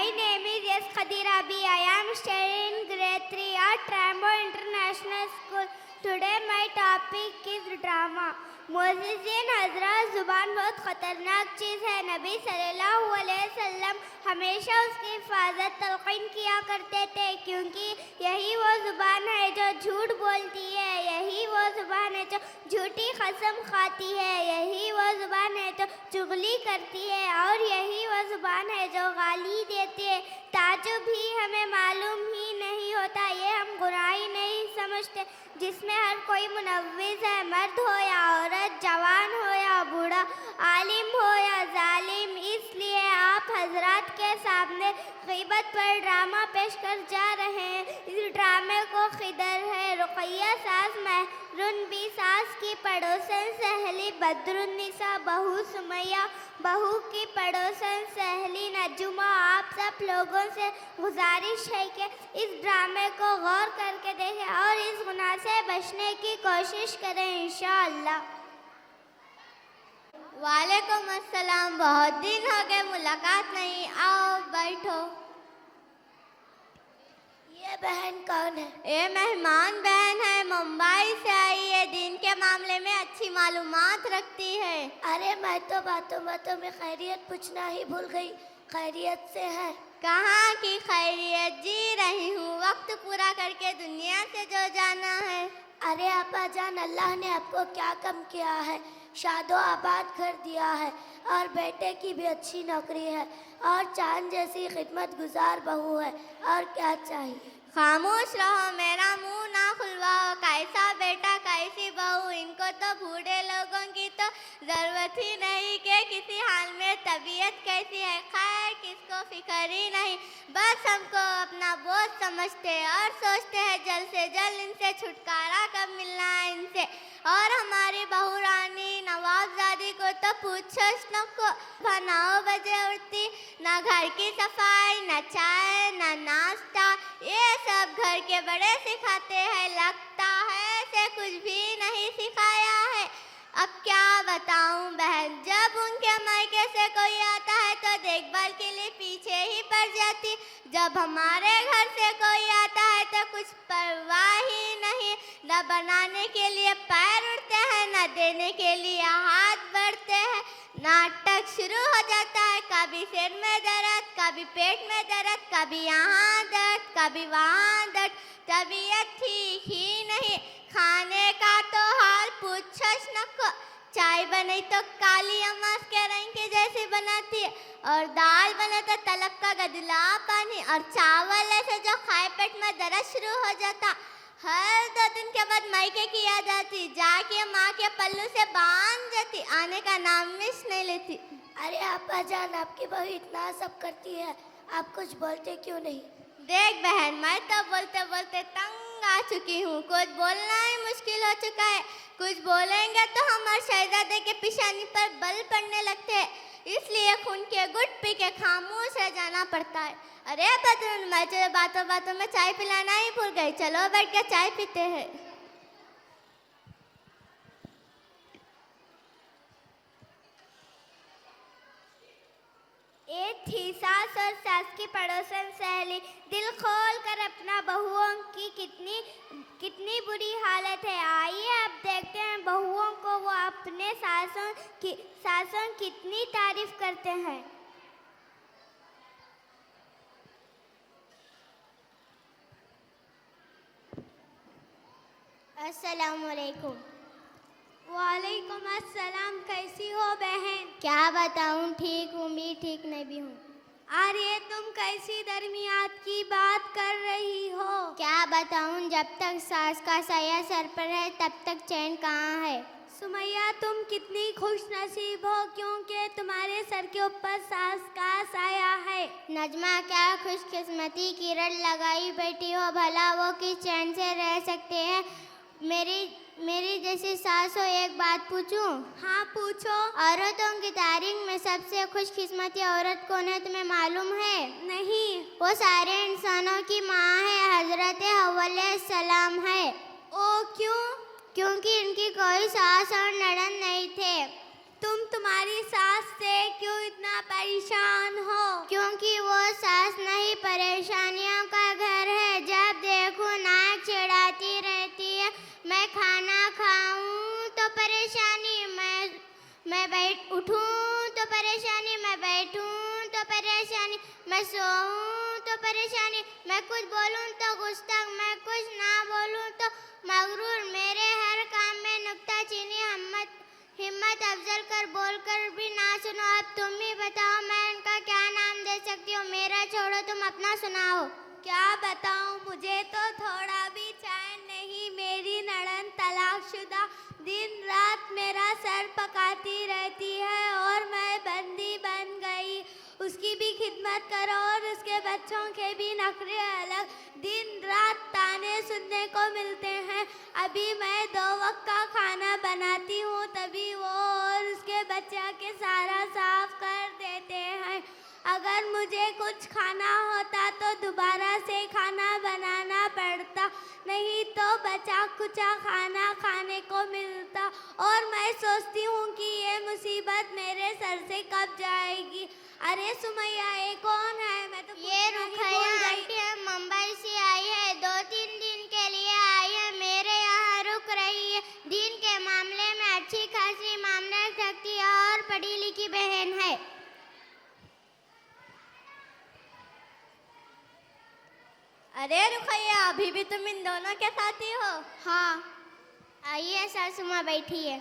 My name is S. Khadirabi. I am studying in grade 3 at Trambo International School. Today my topic is drama. मोअज़्ज़िज़ीन हज़रात, ज़ुबान बहुत ख़तरनाक चीज़ है। नबी सल्लल्लाहु अलैहि वसल्लम हमेशा उसकी हिफाजत तलक़ीन किया करते थे, क्योंकि यही वो ज़ुबान है जो झूठ बोलती है, यही वो ज़ुबान है जो झूठी कसम खाती है, यही वो ज़ुबान है जो चुगली करती है, और यही वो ज़ुबान है जो गाली देती है। ताजुब भी हमें मालूम ही नहीं होता, ये हम गुनाही नहीं समझते, जिसमें हर कोई मुनव्विज़ है, मर्द हो या औरत, जवान हो या बूढ़ा, आलिम हो या जालिम। इसलिए आप हजरात के सामने ग़ीबत पर ड्रामा पेश कर जा रहे हैं। इस ड्रामे को खिदर है, रुक़ैया सास, महरुन बी सास की पड़ोसन सहली, बदरुन्निसा बहू सुमैया बहू की पड़ोसन सहली नजुमा। आप सब लोगों से गुजारिश है कि इस ड्रामे को गौर करके देखें और इस गुनाह से बचने की कोशिश करें इंशाअल्लाह। वालेकुम अस्सलाम। बहुत दिन हो गए, मुलाकात नहीं। आओ बैठो। ये बहन कौन है? ये मेहमान बहन है, मुंबई से आई है, दिन के मामले में अच्छी मालूमात रखती है। अरे मैं तो बातों बातों में खैरियत पूछना ही भूल गई। खैरियत से है? कहाँ की खैरियत, जी रही हूँ, वक्त पूरा करके दुनिया से जो जाना है। अरे आपा जान, अल्लाह ने आपको क्या कम किया है? शादो आबाद कर दिया है, और बेटे की भी अच्छी नौकरी है, और चांद जैसी खिदमत गुजार बहू है, और क्या चाहिए? खामोश रहो, मेरा मुंह ना खुलवाओ। कैसा बेटा कैसी बहू, इनको तो बूढ़े लोगों की तो ज़रूरत ही नहीं कि किसी हाल में तबीयत कैसी है। खैर, किसको फिक्र ही नहीं, बस हमको अपना बोझ समझते और सोचते हैं जल्द से जल्द इनसे छुटकारा कब मिलना है इनसे। और हमारी बहू रानी नवाबजादी को तो पूछो को 9 बजे उठती, ना घर की सफाई, ना चाय, ना नाश्ता, ये सब घर के बड़े सिखाते हैं। लगता है से कुछ भी नहीं सिखाया है। अब क्या बताऊं बहन, जब उनके मायके से कोई आता है तो देखभाल के लिए पीछे ही पड़ जाती, जब हमारे घर से कोई आता है तो कुछ परवाह ही नहीं। न बनाने के लिए पैर उठते हैं, न देने के लिए हाथ बढ़ते हैं। नाटक शुरू हो जाता है, कभी सिर में दर्द, कभी पेट में दर्द, कभी यहाँ दर्द, कभी वहाँ दर्द। तबीयत ठीक ही नहीं, खाने का तो हाल पूछो नको। चाय बनी तो काली अम्मा के रंग के जैसी बनाती है, और दाल बने तो तलब का गदला पानी, और चावल ऐसे जो खाए पेट में दर्द शुरू हो जाता। हर 2 दिन के बाद मायके की याद आती, जाके माँ के पल्लू से बांध जाती, आने का नाम मिस नहीं लेती। अरे आपा जान, आपकी बहू इतना सब करती है, आप कुछ बोलते क्यों नहीं? देख बहन, मैं तो बोलते बोलते तंग आ चुकी हूँ, कुछ बोलना ही मुश्किल हो चुका है। कुछ बोलेंगे तो हमारे शहजादे के पेशानी पर बल पड़ने लगते हैं, इसलिए खून के गुट पी के खामोश रह जाना पड़ता है। अरे बदन, मैं तो बातों बातों में चाय पिलाना ही भूल गई, चलो बैठ के चाय पीते हैं। एक थी सास और सास की पड़ोसन सहेली, दिल खोल कर अपना बहुओं की कितनी बुरी हालत है। आइए अब देखते हैं बहुओं को वो अपने सासों कितनी तारीफ करते हैं। अस्सलामुअलैकुम। वालेकुम अस्सलाम। कैसी हो बहन? क्या बताऊं, ठीक हूँ भी, ठीक नहीं भी हूँ। अरे तुम कैसी दरमियात की बात कर रही हो? क्या बताऊं, जब तक सास का साया सर पर है तब तक चैन कहाँ है। सुमैया, तुम कितनी खुश नसीब हो, क्योंकि तुम्हारे सर के ऊपर सास का साया है। नजमा, क्या खुशकिस्मती की रट लगाई बैठी हो, भला वो किस चैन से रह सकते हैं। मेरी जैसी सास हो, एक बात पूछूं? हाँ पूछो। औरतों की तारीख में सबसे खुशकिस्मती औरत कौन है, तुम्हें मालूम है? नहीं। वो सारे इंसानों की माँ है, हजरत हव्वा अलैहिस्सलाम है। ओ क्यों? क्योंकि इनकी कोई सास और नड़न नहीं थे। तुम्हारी सास से क्यों इतना परेशान हो? क्योंकि वो सास परेशानियों का घर है। जब देखूं नाक चिढ़ाती रहती है। मैं खाना खाऊं तो परेशानी, मैं उठूं तो परेशानी, मैं बैठूं तो परेशानी, मैं सोऊं तो परेशानी, मैं कुछ बोलूं तो गुस्सा, मैं कुछ ना बोलूं तो मगरूर। मेरे हर काम में नुक्ताचीनी, हिम्मत अफजल कर बोलकर भी ना सुनो। अब तुम ही बताओ मैं इनका क्या नाम दे सकती हूँ। मेरा छोड़ो, तुम अपना सुनाओ। क्या बताऊं, मुझे तो थोड़ा भी चैन नहीं। मेरी नड़न तलाकशुदा दिन रात मेरा सर पकाती रहती है और मैं बंदी बन गई। उसकी भी खिदमत करो और उसके बच्चों के भी नखरे अलग। दिन रात ताने सुनने को मिलते हैं। अभी मैं 2 वक्त का खाना बनाती हूँ, तभी वो और उसके बच्चा के सारा साफ कर देते हैं। अगर मुझे कुछ खाना होता तो दोबारा से खाना बनाना पड़ता, नहीं तो बचा कुचा खाना खाने को मिलता। और मैं सोचती हूँ कि ये मुसीबत मेरे सर से कब जाएगी। अरे सुमैया, ये कौन है? मैं तो ये रुखैया आंटी है, मुंबई से आई है। 2-3 दिन के लिए आई है, मेरे यहाँ रुक रही है। दिन के मामले में अच्छी खासी मामले रखती है और पढ़ी लिखी बहन है। अरे रुखैया, अभी भी तुम इन दोनों के साथ ही हो? हाँ, आइए सासू माँ बैठी है।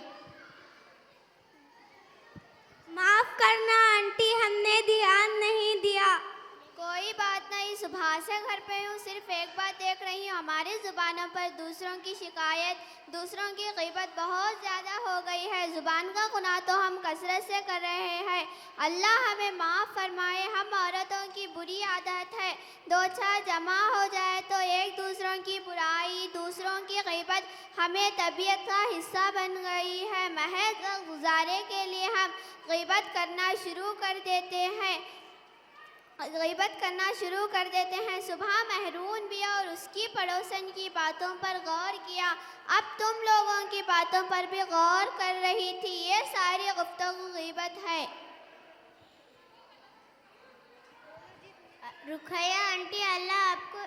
माफ करना आंटी, हमने ध्यान नहीं दिया। कोई बात नहीं, सुबह से घर पे हूँ, सिर्फ एक बात देख रही हूँ, हमारी जुबानों पर दूसरों की शिकायत, दूसरों की ग़ीबत बहुत ज़्यादा हो गई है। ज़ुबान का गुनाह तो हम कसरत से कर रहे हैं। अल्लाह हमें माफ़ फरमाए। हम औरतों की बुरी आदत है, 2-4 जमा हो जाए तो एक दूसरों की बुराई, दूसरों की ग़ीबत हमें तबीयत का हिस्सा बन गई है। महज गुजारे के लिए हम ग़ीबत करना शुरू कर देते हैं। सुबह महरून भी और उसकी पड़ोसन की बातों पर गौर किया। अब तुम लोगों की बातों पर भी गौर कर रही थी। ये सारी गुफ्तगू ग़ीबत है। रुखैया आंटी, अल्लाह आपको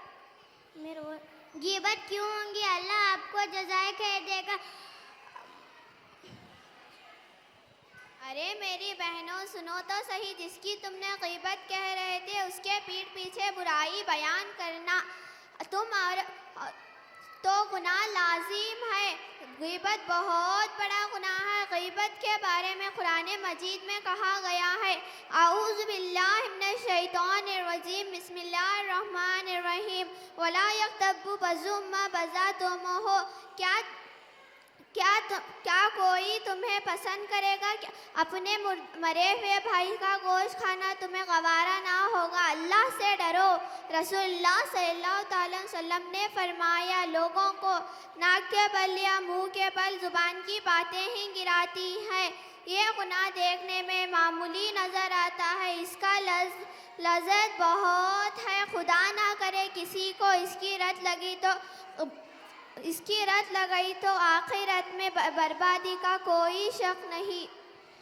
ग़ीबत क्यों होंगी? अल्लाह आपको जज़ाए खैर देगा। अरे मेरी बहनों, सुनो तो सही, जिसकी तुमने ग़ीबत कह रहे थे उसके पीठ पीछे बुराई बयान करना तो गुनाह लाजिम है। ग़ीबत बहुत बड़ा गुनाह है। ग़ीबत के बारे में कुरान मजीद में कहा गया है, औज़ु बिल्लाहि मिनश शैतानिर रजीम, बिस्मिल्लाहिर रहमानिर रहीम, वला यग़्तब बअज़ुकुम बअज़ा। क्या कोई तुम्हें पसंद करेगा? क्या अपने मरे हुए भाई का गोश्त खाना तुम्हें गवारा ना होगा? अल्लाह से डरो। रसूलुल्लाह सल्लल्लाहु अलैहि वसल्लम ने फरमाया, लोगों को नाक के बल या मुंह के बल ज़ुबान की बातें ही गिराती हैं। ये गुनाह देखने में मामूली नज़र आता है, इसका लज़्ज़त बहुत है। खुदा ना करे किसी को इसकी रत लगी तो आखिरत में बर्बादी का कोई शक नहीं।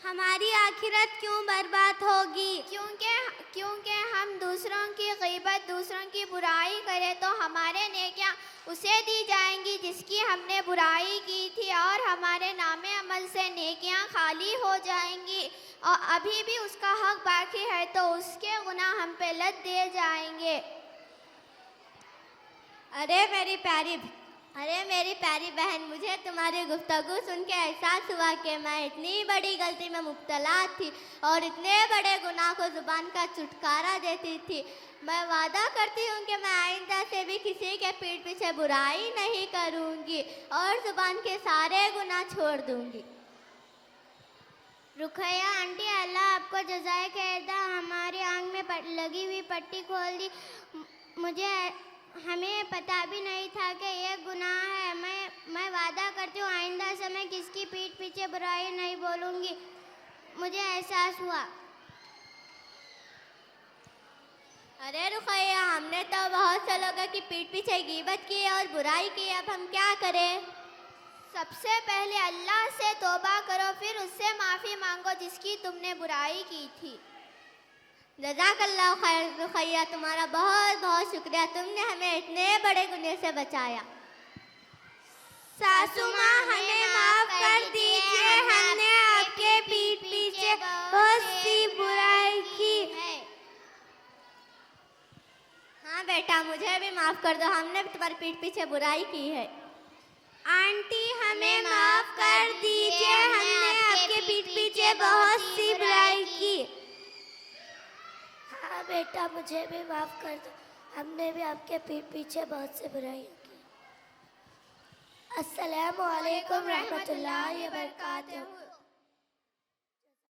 हमारी आखिरत क्यों बर्बाद होगी? क्योंकि हम दूसरों की ग़ीबत, दूसरों की बुराई करें तो हमारे नेकियां उसे दी जाएंगी जिसकी हमने बुराई की थी, और हमारे नामे अमल से नेकियां खाली हो जाएंगी। और अभी भी उसका हक बाकी है तो उसके गुनाह हम पे लद दिए जाएंगे। अरे मेरी प्यारी बहन, मुझे तुम्हारी गुफ्तगू सुन के एहसास हुआ कि मैं इतनी बड़ी गलती में मुब्तला थी और इतने बड़े गुनाह को ज़ुबान का छुटकारा देती थी। मैं वादा करती हूँ कि मैं आइंदा से भी किसी के पीठ पीछे बुराई नहीं करूँगी और ज़ुबान के सारे गुनाह छोड़ दूँगी। रुखैया आंटी, अल्लाह आपको जज़ाए खैर दे। हमारी आँख में लगी हुई पट्टी खोल दी। हमें पता भी नहीं था कि ये गुनाह है। मैं वादा करती हूँ आइंदा से मैं किसकी पीठ पीछे बुराई नहीं बोलूँगी। मुझे एहसास हुआ। अरे रुखैया, हमने तो बहुत से लोगों की पीठ पीछे ग़ीबत की और बुराई की, अब हम क्या करें? सबसे पहले अल्लाह से तौबा करो, फिर उससे माफ़ी मांगो जिसकी तुमने बुराई की थी। जज़ाकल्लाह खैर रुक़ैया, तुम्हारा बहुत बहुत शुक्रिया, तुमने हमें इतने बड़े गुनाह से बचाया। सासू माँ हमें माफ कर दीजिए, हमने आपके पीठ पीछे बहुत सी बुराई की। हाँ बेटा, मुझे भी माफ कर दो, हमने भी तुम्हारी पीठ पीछे बुराई की है। आंटी हमें माफ कर दीजिए, हमने आपके पीठ पीछे बहुत सी बुराई की। हाँ बेटा, मुझे भी माफ कर दो, हमने भी आपके पीठ पीछे बहुत सी बुराई की। अस्सलामु अलैकुम रहमतुल्लाहि व बरकातहू।